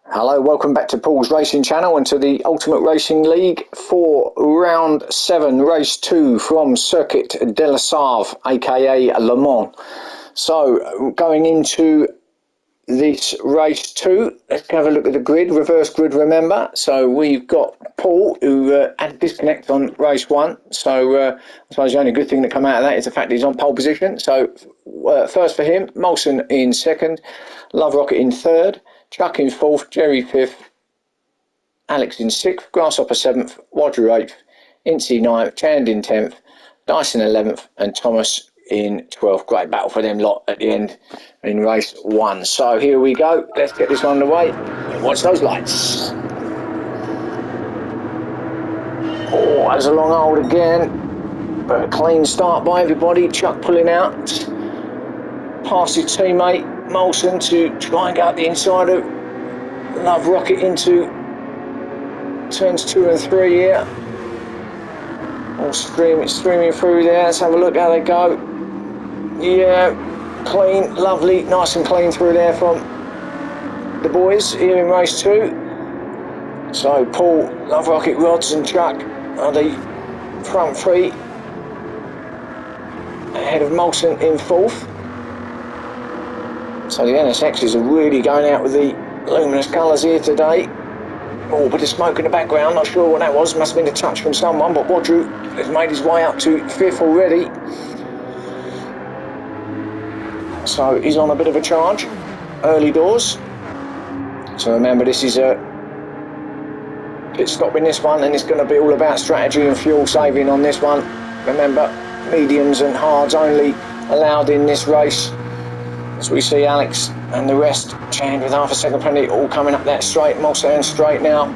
Hello, welcome back to Paul's Racing Channel and to the Ultimate Racing League for round 7, race 2 from Circuit de la Sarve, aka Le Mans. So, going into this race 2, let's have a look at the grid, reverse grid, remember. So we've got Paul, who had a disconnect on race 1. So I suppose the only good thing that come out of that is the fact he's on pole position. So first for him, Molson in 2nd, Love Rocket in 3rd, Chuck in 4th, Jerry 5th, Alex in 6th, Grasshopper 7th, Wadru 8th, Incy 9th, Chand in 10th, Dyson 11th, and Thomas in 12th. Great battle for them lot at the end in race 1. So here we go. Let's get this one underway. Watch those lights. Oh, that's a long hold again, but a clean start by everybody. Chuck pulling out past his teammate Molson to try and get up the inside of Love Rocket into turns 2 and 3 here. All streaming through there. Let's have a look how they go. Yeah, clean, lovely, nice and clean through there from the boys here in race 2. So Paul, Love Rocket, Rods and Chuck are the front 3 ahead of Molson in 4th. So the NSXs are really going out with the luminous colours here today. Oh, bit of smoke in the background, not sure what that was, must have been a touch from someone, but Wadru has made his way up to 5th already. So he's on a bit of a charge, early doors. So remember, this is a pit stop in this one, and it's going to be all about strategy and fuel saving on this one. Remember, mediums and hards only allowed in this race. As we see Alex and the rest, Chand with half a second penalty, all coming up that straight, Molson straight now.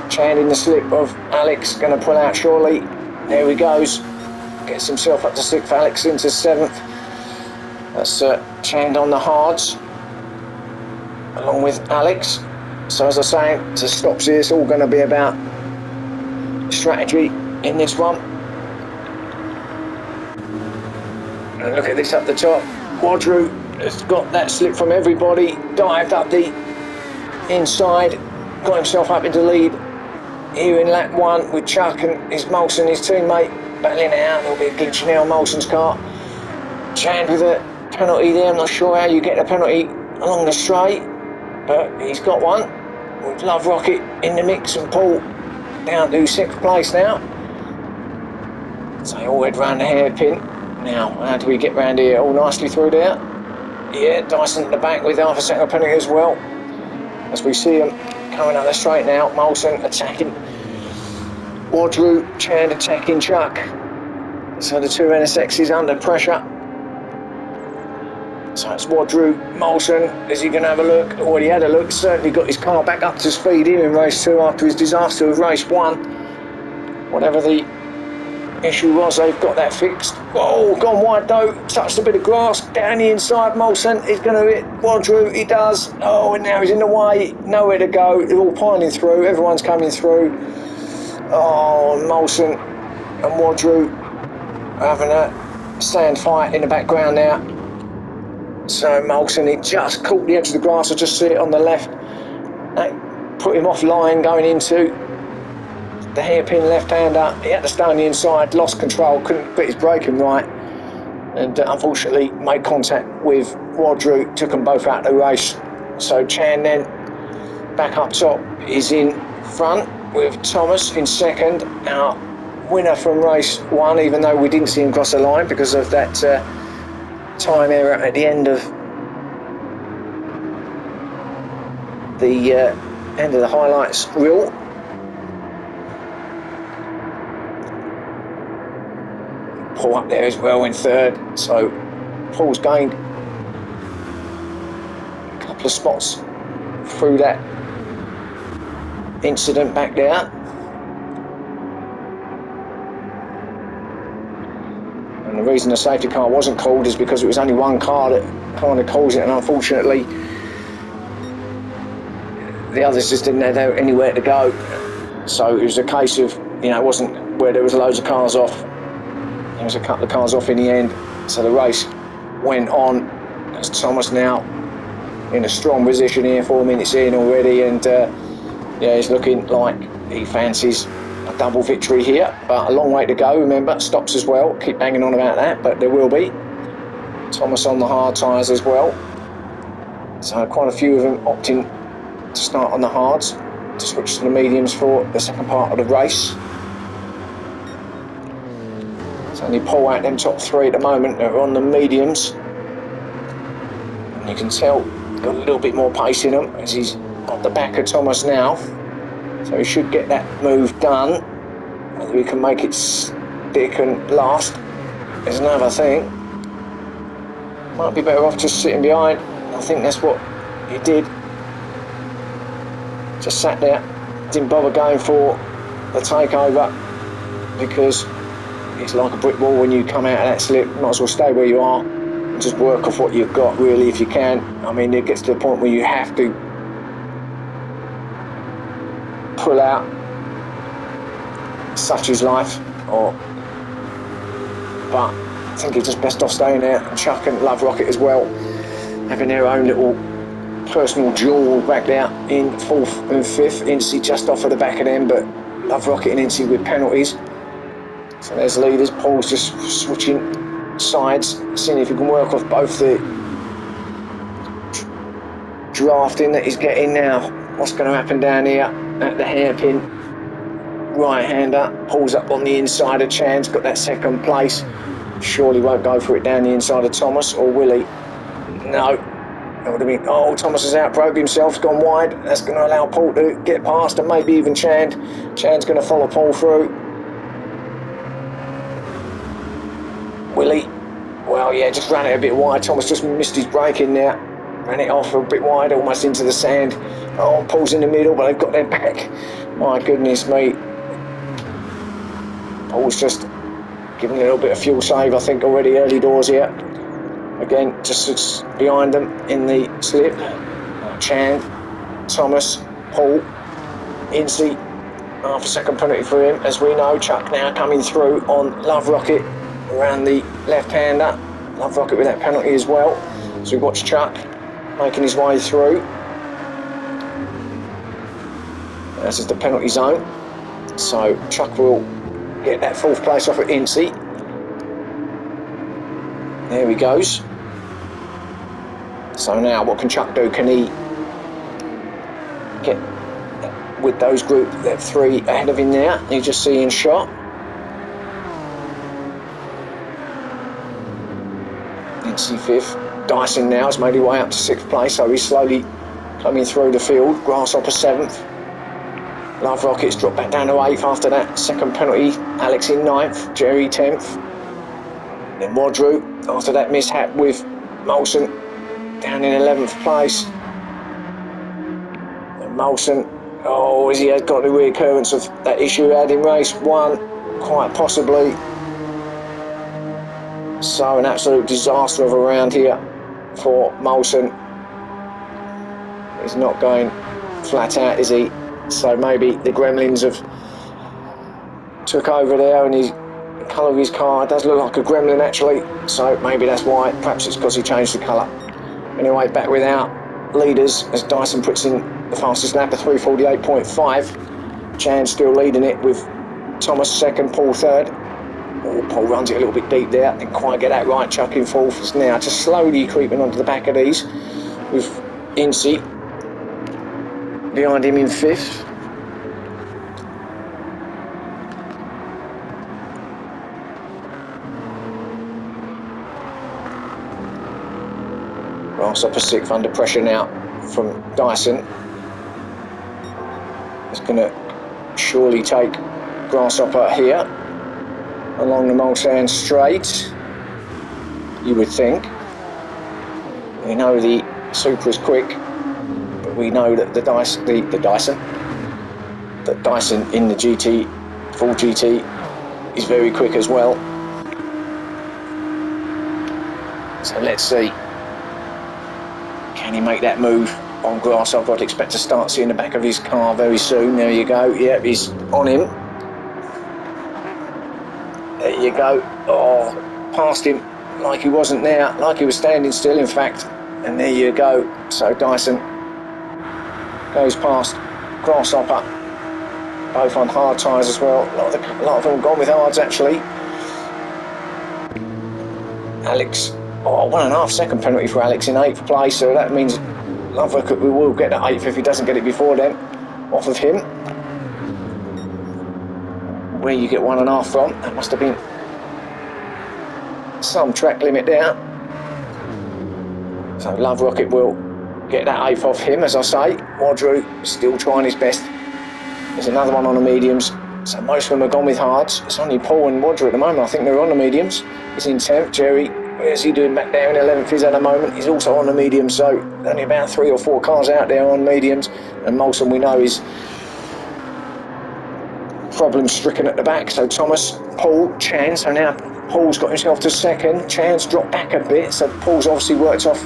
Chand in the slip of Alex, going to pull out surely. There he goes, gets himself up to 6th, Alex into 7th. That's Chand on the hards, along with Alex. So as I say, to stops here, it's all going to be about strategy in this one. And look at this up the top, Wadru has got that slip from everybody, dived up the inside, got himself up into lead here in lap 1 with Chuck and his Molson, his teammate, battling it out. There'll be a glitch now on Molson's car. Chand with a penalty there. I'm not sure how you get a penalty along the straight, but he's got one with Love Rocket in the mix and Paul down to 6th place now. So they all head round the hairpin. Now, how do we get round here? All nicely through there. Yeah, Dyson at the back with half a second penalty as well. As we see him coming up the straight now, Molson attacking Wadru, Chand attacking Chuck. So the two NSXs under pressure. So it's Wadru, Molson, is he going to have a look? Already had a look, certainly got his car back up to speed here in race 2 after his disaster of race 1. Whatever the issue was, they've got that fixed. Oh, gone wide though, touched a bit of grass, down the inside, Molson is going to hit Wadru, he does. Oh, and now he's in the way, nowhere to go, they're all piling through, everyone's coming through. Oh, Molson and Wadru are having a stand fight in the background now. So Molson, he just caught the edge of the grass, I just see it on the left. That put him offline going into the hairpin left-hander. He had to stay on the inside, lost control, couldn't put his braking right, and unfortunately made contact with Wadru, took them both out of the race. So Chand then back up top is in front with Thomas in 2nd. Our winner from race 1, even though we didn't see him cross the line because of that time error at the end of the highlights reel. Paul up there as well in 3rd, so Paul's gained a couple of spots through that incident back there. And the reason the safety car wasn't called is because it was only one car that kind of caused it, and unfortunately the others just didn't have anywhere to go. So it was a case of, it wasn't where there was loads of cars off. There was a couple of cars off in the end, so the race went on as Thomas now in a strong position here, 4 minutes in already, and yeah, it's looking like he fancies a double victory here, but a long way to go. Remember, stops as well, keep banging on about that, but there will be. Thomas on the hard tyres as well, so quite a few of them opting to start on the hards, to switch to the mediums for the second part of the race. It's only Paul out them top three at the moment that are on the mediums, and you can tell got a little bit more pace in him as he's at the back of Thomas now, so he should get that move done. Whether he can make it stick and last is another thing. Might be better off just sitting behind. I think that's what he did. Just sat there, didn't bother going for the takeover, because it's like a brick wall when you come out of that slip. Might as well stay where you are and just work off what you've got, really, if you can. I mean, it gets to the point where you have to pull out. Such is life. But I think it's just best off staying there. Chuck and Love Rocket as well, having their own little personal duel back there in 4th and 5th. Incy just off of the back of them, but Love Rocket and Incy with penalties. So there's leaders. Paul's just switching sides, seeing if he can work off both the drafting that he's getting now. What's going to happen down here at the hairpin? Right-hander pulls up on the inside of Chan's, got that second place. Surely won't go for it down the inside of Thomas, or will he? No. That would have been, oh, Thomas has outbroke himself, gone wide. That's going to allow Paul to get past, and maybe even Chand. Chand's going to follow Paul through. Will he? Well, yeah, just ran it a bit wide. Thomas just missed his braking there. Ran it off a bit wide, almost into the sand. Oh, Paul's in the middle, but they've got their back. My goodness me. Paul's just giving a little bit of fuel save, I think, already early doors here. Again, just sits behind them in the slip. Chand, Thomas, Paul, Incy. Half a second penalty for him, as we know. Chuck now coming through on Love Rocket around the left-hander. Love Rocket with that penalty as well. So we watch Chuck making his way through. This is the penalty zone. So Chuck will get that 4th place off at Incy. There he goes. So now what can Chuck do? Can he get with those group, that 3 ahead of him there? You just see in shot. Incy 5th. Dyson now has made his way up to 6th place, so he's slowly coming through the field. Grasshopper 7th. Love Rockets dropped back down to 8th after that second penalty. Alex in 9th, Jerry 10th. Then Wadru, after that mishap with Molson, down in 11th place. And Molson, oh, as he has got the reoccurrence of that issue he had in race 1, quite possibly. So an absolute disaster of a round here for Molson. He's not going flat out, is he? So maybe the gremlins have took over there, and the colour of his car does look like a gremlin actually, so maybe that's why. Perhaps it's because he changed the colour. Anyway, back with our leaders as Dyson puts in the fastest lap of 3:48.5. Chan still leading it with Thomas 2nd, Paul 3rd. Oh, Paul runs it a little bit deep there, didn't quite get that right. Chuck in 4th is now just slowly creeping onto the back of these, with Incy behind him in 5th. Grasshopper 6th under pressure now from Dyson. It's going to surely take Grasshopper here along the Mulsanne Straight, you would think. We know the Super is quick, but we know that Dyson in the GT, full GT, is very quick as well. So let's see. Can he make that move on Grasshopper? I'd expect to start seeing the back of his car very soon. There you go. Yep, he's on him. There you go. Oh, past him like he wasn't there, like he was standing still. In fact, And there you go. So Dyson goes past Grasshopper, both on hard tyres as well. A lot of them gone with hards actually. Alex, 1.5 second penalty for Alex in 8th place, so that means Love Rocket will get that 8th if he doesn't get it before then, off of him. Where you get 1.5 from, that must have been some track limit there. So Love Rocket will get that 8th off him, as I say. Wadru still trying his best. There's another one on the mediums, so most of them are gone with hards. It's only Paul and Wadru at the moment, I think they're on the mediums. He's in 10th, Jerry, where's he doing back there in 11th? He's at the moment, he's also on the mediums, so only about 3 or 4 cars out there on mediums. And Molson, we know, is problem stricken at the back. So Thomas, Paul, Chan, so now Paul's got himself to 2nd, Chan's dropped back a bit, so Paul's obviously worked off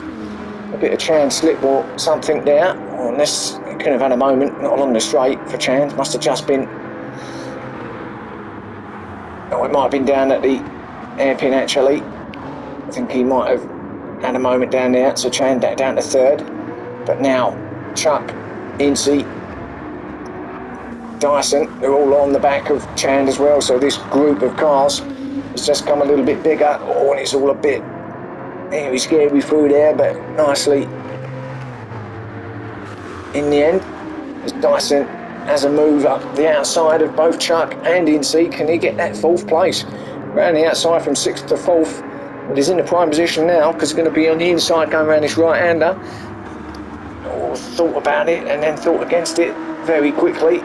a bit of Chan slip or something there, or unless he could have had a moment, not along the straight for Chan, must have just been, it might have been down at the hairpin actually. I think he might have had a moment down there, so Chan down to 3rd. But now Chuck, Incy, Dyson, they're all on the back of Chan as well, so this group of cars has just come a little bit bigger. And it's all a bit scary through there, but nicely in the end, as Dyson has a move up the outside of both Chuck and Incy. Can he get that 4th place? Round the outside from 6th to 4th. Well, he's in the prime position now because he's going to be on the inside going around this right-hander. Thought about it and then thought against it very quickly.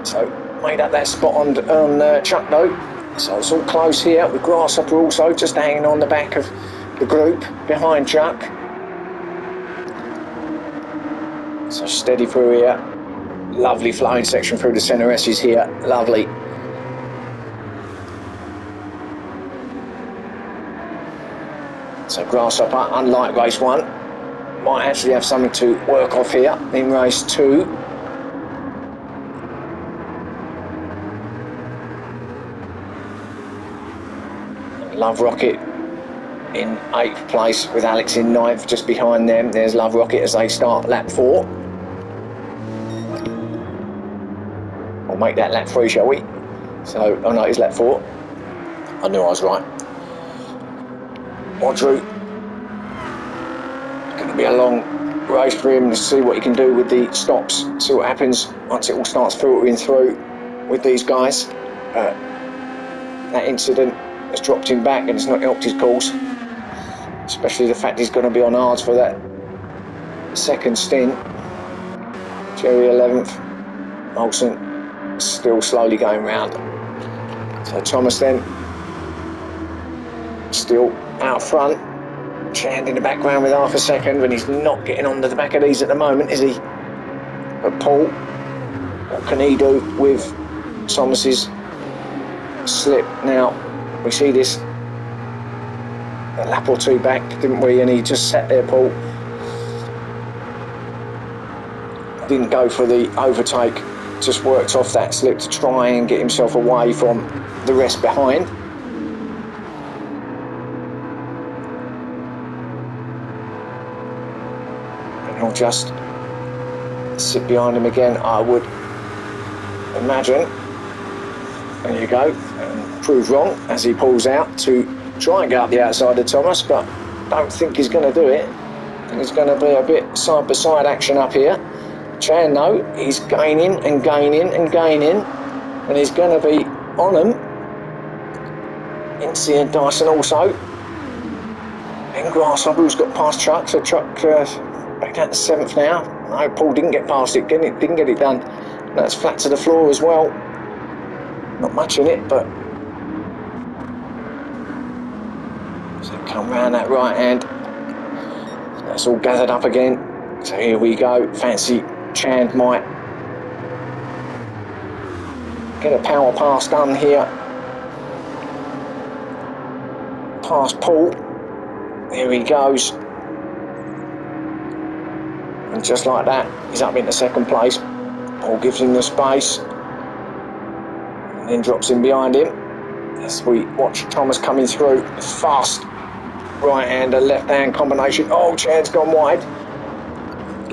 So made up that spot on Chuck though. So it's all close here with Grasshopper also just hanging on the back of the group behind Chuck. So steady through here. Lovely flowing section through the centre S's here. Lovely. So Grasshopper, unlike race 1, might actually have something to work off here in race 2. Love Rocket in 8th place with Alex in 9th, just behind them. There's Love Rocket as they start lap 4. We'll make that lap 3, shall we? So, oh no, it's lap 4. I knew I was right. Wadru. Going to be a long race for him to see what he can do with the stops. See what happens once it all starts filtering through with these guys. That incident has dropped him back and it's not helped his cause. Especially the fact he's going to be on hards for that 2nd stint. Jerry 11th. Molson still slowly going round. So Thomas then still out front. Chand in the background with half a second, and he's not getting onto the back of these at the moment, is he? But Paul, what can he do with Thomas's slip? Now, we see this a lap or 2 back, didn't we? And he just sat there, Paul. Didn't go for the overtake, just worked off that slip to try and get himself away from the rest behind. And he'll just sit behind him again, I would imagine. There you go, and prove wrong as he pulls out to try and get up the outside of Thomas, but don't think he's going to do it. I think it's going to be a bit side-by-side action up here. Chan, though, he's gaining and gaining and gaining, and he's going to be on him. Incy and Dyson also. And Grasshopper, who's got past Chuck, so Chuck back down to 7th now. No, Paul didn't get past it, didn't get it done. That's flat to the floor as well. Not much in it, but so come round that right hand. That's all gathered up again. So here we go. Fancy Chand might get a power pass done here. Past Paul. There he goes. And just like that, he's up into 2nd place. Paul gives him the space. And then drops him behind him. As we watch Thomas coming through. Fast right-hander, left-hand combination. Oh, Chan's gone wide.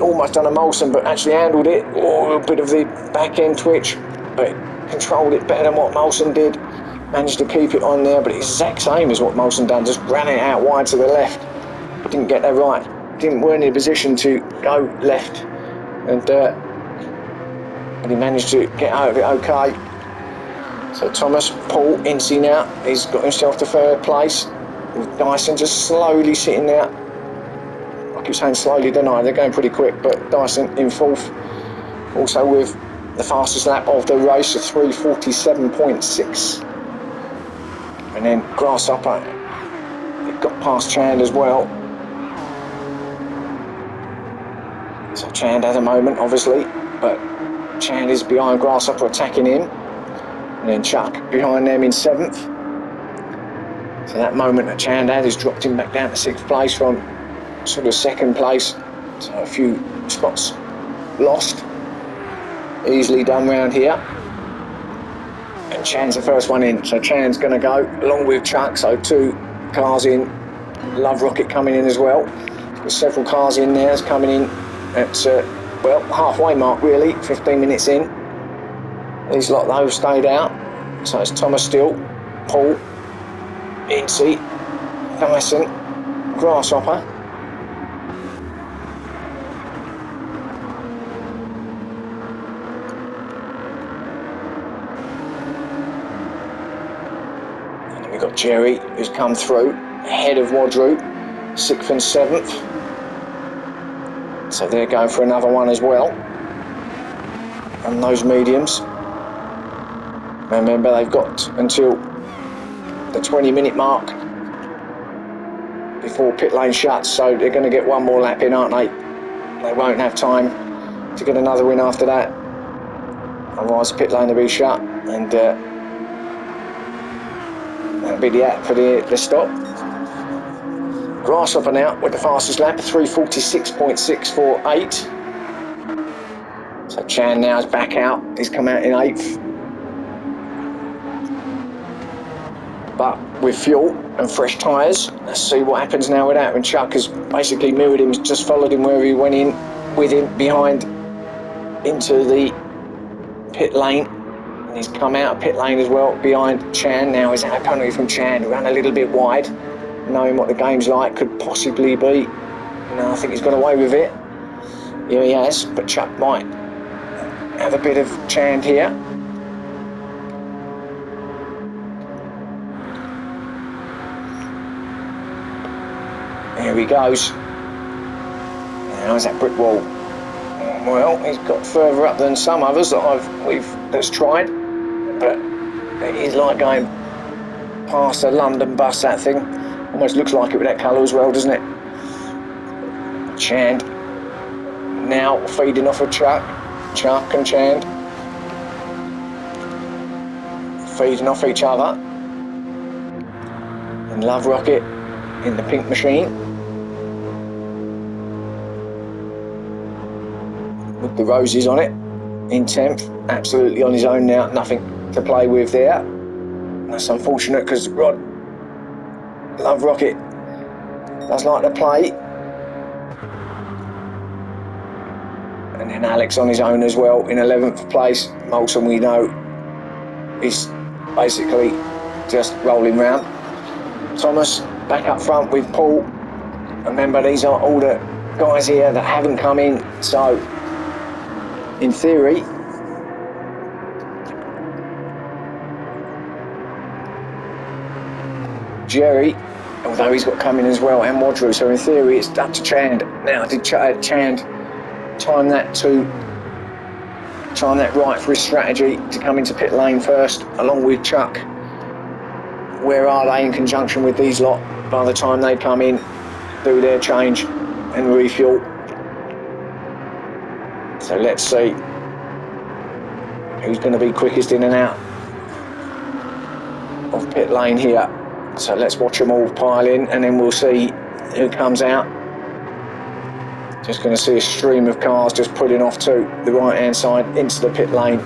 Almost done a Molson, but actually handled it. Oh, a bit of the back-end twitch, but controlled it better than what Molson did. Managed to keep it on there, but it's the exact same as what Molson done, just ran it out wide to the left. Didn't get that right. Weren't in a position to go left. And he managed to get out of it okay. So Thomas, Paul, Incy now, he's got himself to third place. With Dyson just slowly sitting there. I keep saying slowly, don't I? They're going pretty quick, but Dyson in fourth. Also with the fastest lap of the race, a 3:47.6. And then Grasshopper, it got past Chand as well. So Chand had a moment, obviously, but Chand is behind Grasshopper, attacking him. And then Chuck behind them in seventh. So that moment that Chand had has dropped him back down to sixth place from sort of second place. So a few spots lost. Easily done round here. And Chan's the first one in. So Chan's going to go along with Chuck. So two cars in. Love Rocket coming in as well. There's several cars in there coming in at, well, halfway mark really, 15 minutes in. These lot though stayed out. So it's Thomas still, Paul, Incy, Dyson, Grasshopper. And then we've got Jerry, who's come through, ahead of Wadru, 6th and 7th. So they're going for another one as well. And those mediums. Remember, they've got until the 20-minute mark before pit lane shuts, so they're going to get one more lap in, aren't they? They won't have time to get another win after that. Otherwise, the pit lane will be shut, and that'll be the app for the stop. Grasshopper now with the fastest lap, 3:46.648. So Chan now is back out. He's come out in 8th. But with fuel and fresh tyres, let's see what happens now with that. And Chuck has basically mirrored him, just followed him where he went in with him behind into the pit lane. And he's come out of pit lane as well behind Chan. Now he's out of penalty from Chan, ran a little bit wide, knowing what the game's like, could possibly be. No, I think he's got away with it. Yeah, he has, but Chuck might have a bit of Chan here. There he goes. Now is that brick wall? Well, he's got further up than some others that's tried, but it is like going past a London bus. That thing almost looks like it with that colour as well, doesn't it? Chand now feeding off of Chuck and Chand feeding off each other, and Love Rocket in the pink machine with the roses on it in 10th, absolutely on his own now, nothing to play with there. That's unfortunate because Love Rocket does like to play. And then Alex on his own as well in 11th place. Molson, we know, is basically just rolling round. Thomas back up front with Paul. Remember, these are all the guys here that haven't come in, so in theory Jerry, although he's got coming as well, and Wadru, so in theory it's up to Chand. Now did Chand time that right for his strategy to come into pit lane first along with Chuck? Where are they in conjunction with these lot by the time they come in, do their change and refuel? So let's see who's going to be quickest in and out of pit lane here. So let's watch them all pile in, and then we'll see who comes out. Just going to see a stream of cars just pulling off to the right hand side into the pit lane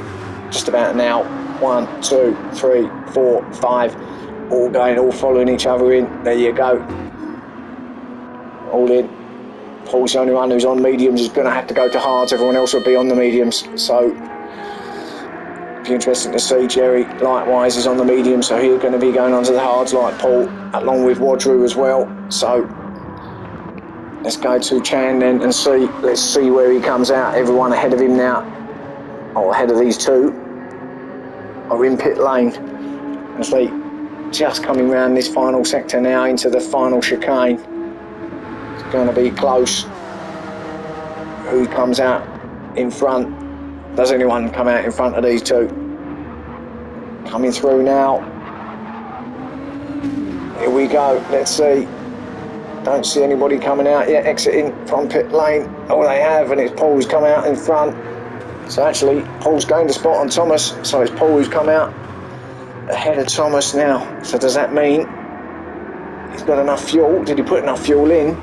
just about now. 1, 2, 3, 4, 5, all following each other in. There you go. all in. Paul's the only one who's on mediums, is going to have to go to hards. Everyone else will be on the mediums. So, it'll be interesting to see. Jerry, likewise, is on the mediums, so he's going to be going onto the hards like Paul, along with Wadru as well. So, let's go to Chan then and see. Let's see where he comes out. Everyone ahead of him now, or ahead of these two, are in pit lane. As they just coming round this final sector now into the final chicane. It's going to be close. Who comes out in front? Does anyone come out in front of these two? Coming through now. Here we go. Let's see. Don't see anybody coming out yet, exiting from pit lane. Oh, they have, and it's Paul who's come out in front. So actually, Paul's going to spot on Thomas. So it's Paul who's come out ahead of Thomas now. So does that mean he's got enough fuel? Did he put enough fuel in?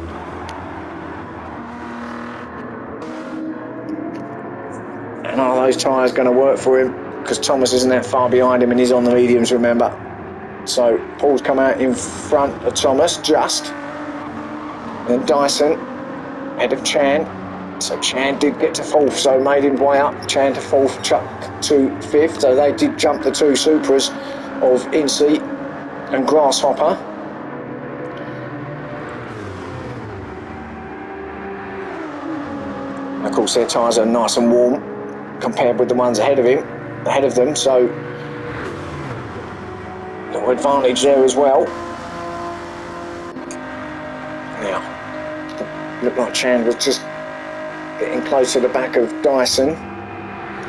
And are those tyres going to work for him? Because Thomas isn't that far behind him and he's on the mediums, remember. So Paul's come out in front of Thomas, just. And then Dyson, ahead of Chan. So Chan did get to fourth, so made him way up. Chan to fourth, Chuck to fifth. So they did jump the two Supras of Incy and Grasshopper. And of course their tyres are nice and warm compared with the ones ahead of them, so little advantage there as well. Now, looked like Chan was just getting close to the back of Dyson.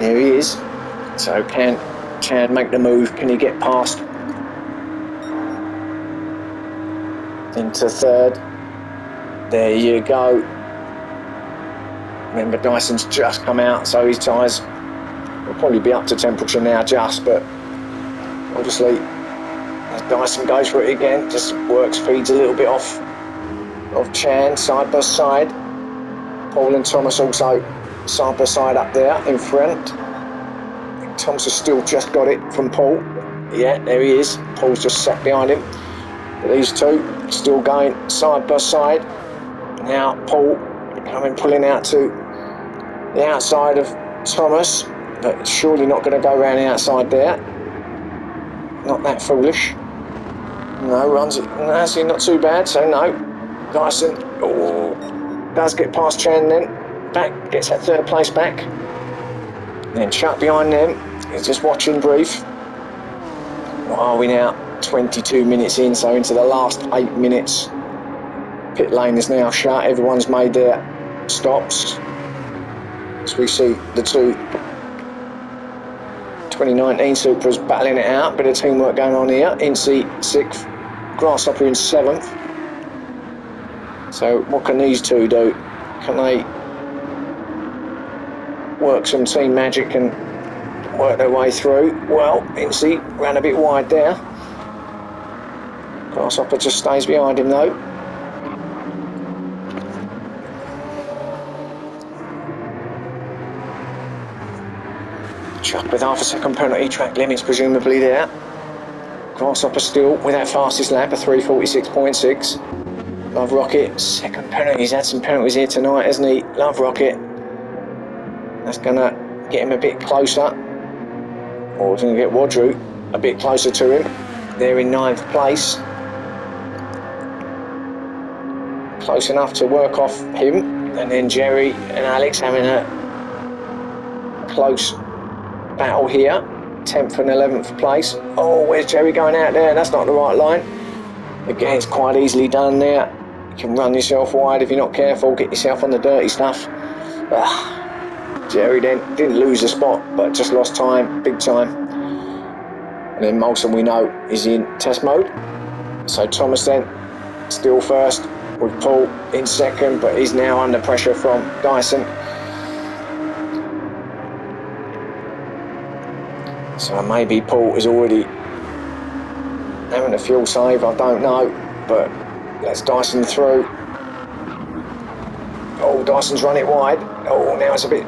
There he is. So can Chan make the move? Can he get past into third? There you go. Remember, Dyson's just come out, so his tyres will probably be up to temperature now just, but obviously as Dyson goes for it again, just work speeds a little bit off of Chan, side by side. Paul and Thomas also side by side up there in front. Thomas has still just got it from Paul. Yeah, there he is. Paul's just sat behind him. But these two still going side by side. Now Paul pulling out to the outside of Thomas, but surely not going to go around the outside there. Not that foolish. No, runs it. No, actually not too bad, so no. Dyson does get past Chan then. Back, gets that third place back. Then Chuck behind them. He's just watching brief. What are we now? 22 minutes in, so into the last 8 minutes. Pit lane is now shut. Everyone's made their stops. As we see the two 2019 Supras battling it out. Bit of teamwork going on here. Incy 6th, Grasshopper in 7th. So what can these two do? Can they work some team magic and work their way through? Well, Incy ran a bit wide there. Grasshopper just stays behind him though. Chuck with half a second penalty, track limits presumably there. Grasshopper still with that fastest lap, a 3:46.6. Love Rocket, second penalty. He's had some penalties here tonight, hasn't he? Love Rocket. That's going to get him a bit closer. Or it's going to get Wadru a bit closer to him. They're in 9th place. Close enough to work off him. And then Jerry and Alex having a close battle here. 10th and 11th place. Oh, where's Jerry going out there? That's not the right line. Again, it's quite easily done there. You can run yourself wide if you're not careful, get yourself on the dirty stuff. Jerry then didn't lose a spot, but just lost time, big time. And then Molson, we know, is in test mode. So Thomas then still first with Paul in second, but he's now under pressure from Dyson. So maybe Paul is already having a fuel save, I don't know, but let's Dyson through. Oh, Dyson's run it wide. Oh, now it's a bit...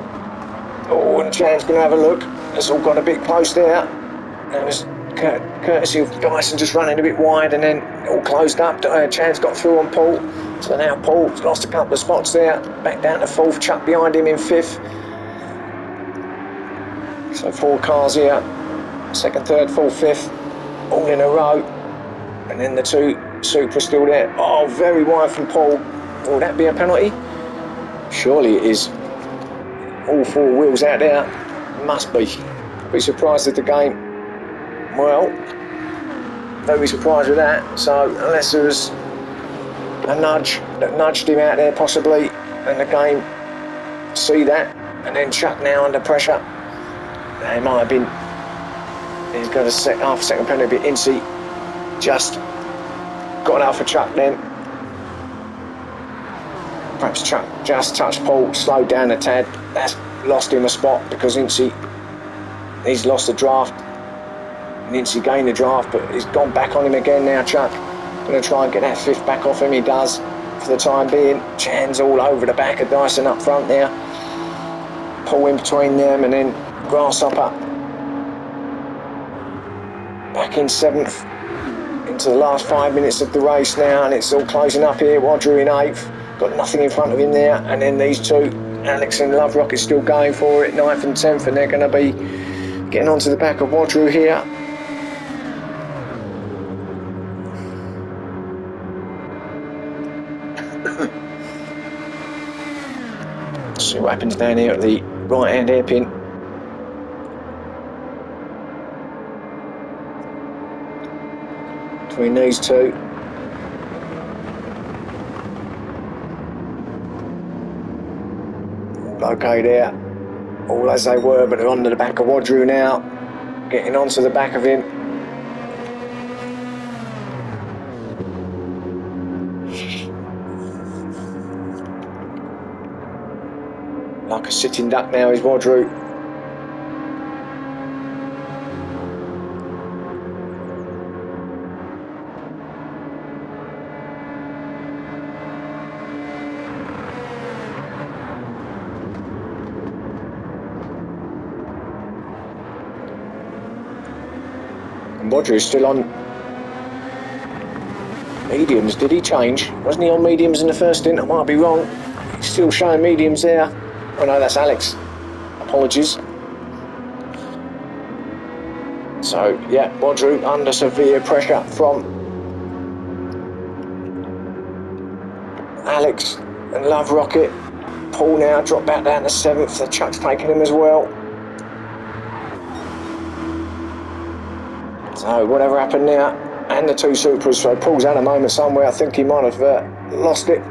Oh, and Chan's going to have a look. It's all got a bit close there. And it's courtesy of Dyson just running a bit wide and then all closed up. Chan's got through on Paul, so now Paul's lost a couple of spots there, back down to 4th, Chuck behind him in 5th. So 4 cars here, 2nd, 3rd, 4th, 5th, all in a row, and then the 2 Supras still there. Oh, very wide from Paul. Will that be a penalty? Surely it is. All 4 wheels out there, must be. I'd be surprised if the game, well, very surprised with that. So unless there was a nudge that nudged him out there possibly, and the game see that, and then Chuck now under pressure. It might have been, he's got a half a second penalty, but Incy just got out for Chuck then. Perhaps Chuck just touched Paul, slowed down a tad. That's lost him a spot because Incy, he's lost the draft. And Incy gained the draft, but he's gone back on him again now, Chuck. Going to try and get that 5th back off him, he does, for the time being. Chan's all over the back of Dyson up front there. Paul in between them, and then Grasshopper back in 7th. Into the last 5 minutes of the race now, and it's all closing up here. Wadru in 8th. Got nothing in front of him there, and then these 2, Alex and Love Rocket, still going for it, 9th and 10th, and they're going to be getting onto the back of Wadru here. See what happens down here at the right hand hairpin. Between these 2. Okay there, all as they were, but they're onto the back of Wadru now, getting onto the back of him. Like a sitting duck now is Wadru. Wadru's still on mediums. Did he change? Wasn't he on mediums in the first stint? I might be wrong. He's still showing mediums there. Oh no, that's Alex. Apologies. So yeah, Wadru under severe pressure from Alex and Love Rocket. Paul now dropped back down to 7th. The Chuck's taking him as well. So whatever happened there, and the 2 Supras, so Paul's had a moment somewhere. I think he might have lost it.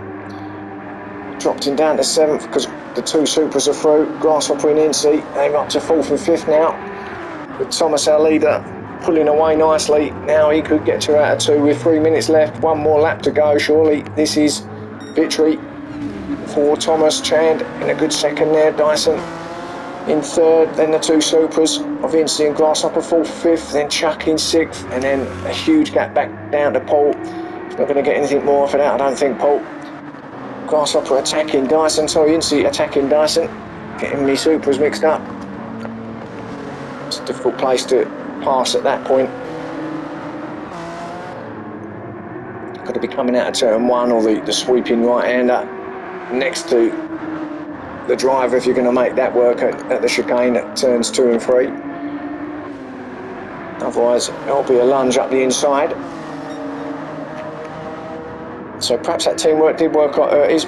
Dropped him down to 7th because the 2 Supras are through. Grasshopper and Incy, they're up to 4th and 5th now. With Thomas, our leader, pulling away nicely. Now he could get 2 out of 2 with 3 minutes left. 1 more lap to go, surely. This is victory for Thomas. Chand in a good second there. Dyson in 3rd, then the 2 Supras of Incy and Grasshopper 4th, 5th, then Chuck in 6th, and then a huge gap back down to Paul. He's not going to get anything more for that, I don't think, Paul. Grasshopper attacking Dyson, sorry, Incy attacking Dyson, getting me Supras mixed up. It's a difficult place to pass at that point. Got to be coming out of turn 1 or the sweeping right-hander next to the driver if you're going to make that work at the chicane at turns 2 and 3. Otherwise it'll be a lunge up the inside. So perhaps that teamwork did work, is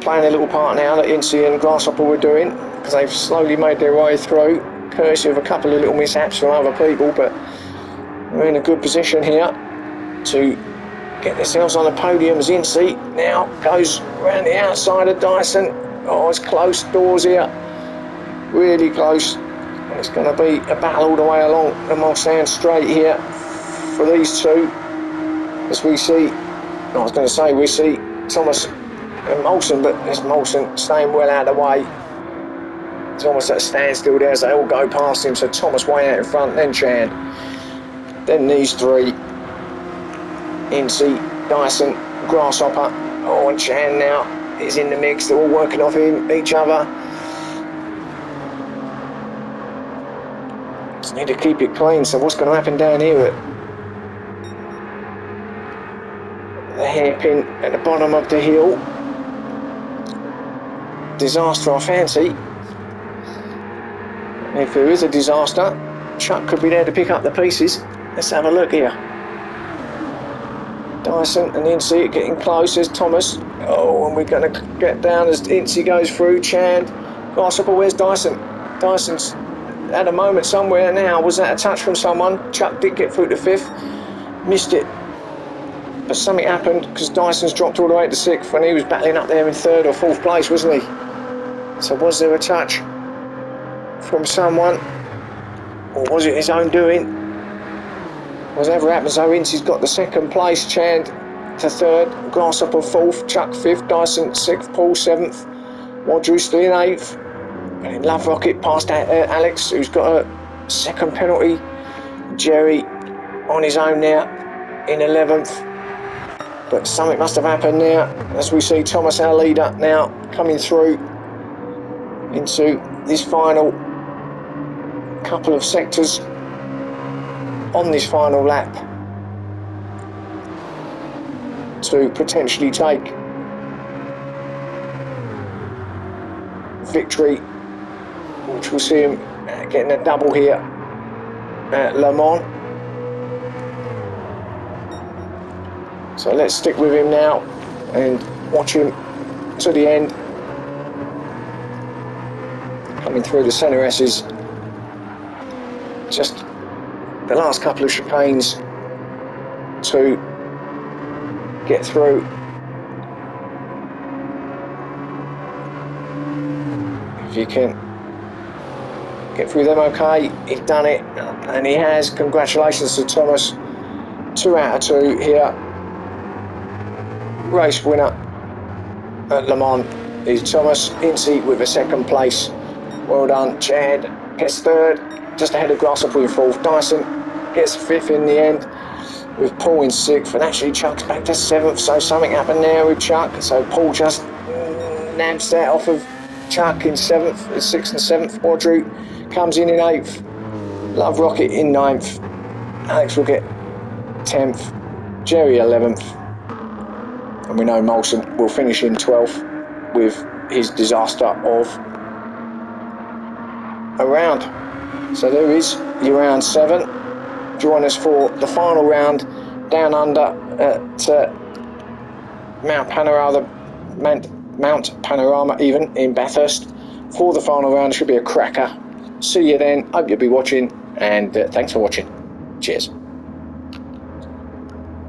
playing a little part now that Incy and Grasshopper were doing, because they've slowly made their way through, courtesy of a couple of little mishaps from other people, but we're in a good position here to get themselves on the podium. As Incy now goes around the outside of Dyson. Oh, it's close doors here, really close. And it's going to be a battle all the way along the Mulsanne straight here for these 2. As we see, I was going to say we see Thomas and Molson, but it's Molson staying well out of the way. It's almost at a standstill there as they all go past him. So Thomas way out in front, then Chand, then these 3, Incy, Dyson, Grasshopper. Oh, and Chand now is in the mix. They're all working off each other. Just need to keep it clean. So what's going to happen down here at the hairpin at the bottom of the hill? Disaster, I fancy. And if there is a disaster, Chuck could be there to pick up the pieces. Let's have a look here. Dyson and Incy getting close. There's Thomas. Oh, and we're going to get down as Incy goes through. Chand. Grasshopper, where's Dyson? Dyson's at a moment somewhere now. Was that a touch from someone? Chuck did get through to 5th. Missed it. But something happened because Dyson's dropped all the way to 6th when he was battling up there in 3rd or 4th place, wasn't he? So was there a touch from someone? Or was it his own doing? Whatever happens though, Incy's got the 2nd place, Chand to 3rd, Grasshopper 4th, Chuck 5th, Dyson 6th, Paul 7th, Wadru still in 8th, and Love Rocket past Alex, who's got a 2nd penalty, Jerry on his own now in 11th, but something must have happened now as we see Thomas, our leader, now coming through into this final couple of sectors on this final lap to potentially take victory, which will see him getting a double here at Le Mans. So let's stick with him now and watch him to the end, coming through the centre S's. Just the last couple of chicanes to get through. If you can get through them okay, he's done it, and he has. Congratulations to Thomas. 2 out of 2 here. Race winner at Le Mans is Thomas. Incy with a 2nd place. Well done. Chad gets 3rd, just ahead of Grasshopper in 4th. Dyson gets 5th in the end, with Paul in 6th, and actually Chuck's back to 7th, so something happened there with Chuck. So Paul just nabs that off of Chuck in 7th, 6th and 7th. Wadru comes in 8th. Love Rocket in 9th. Alex will get 10th. Jerry 11th. And we know Molson will finish in 12th with his disaster of a round. So there is your round 7. Join us for the final round down under at Mount Panorama even in Bathurst. For the final round, it should be a cracker. See you then. Hope you'll be watching, and thanks for watching. Cheers.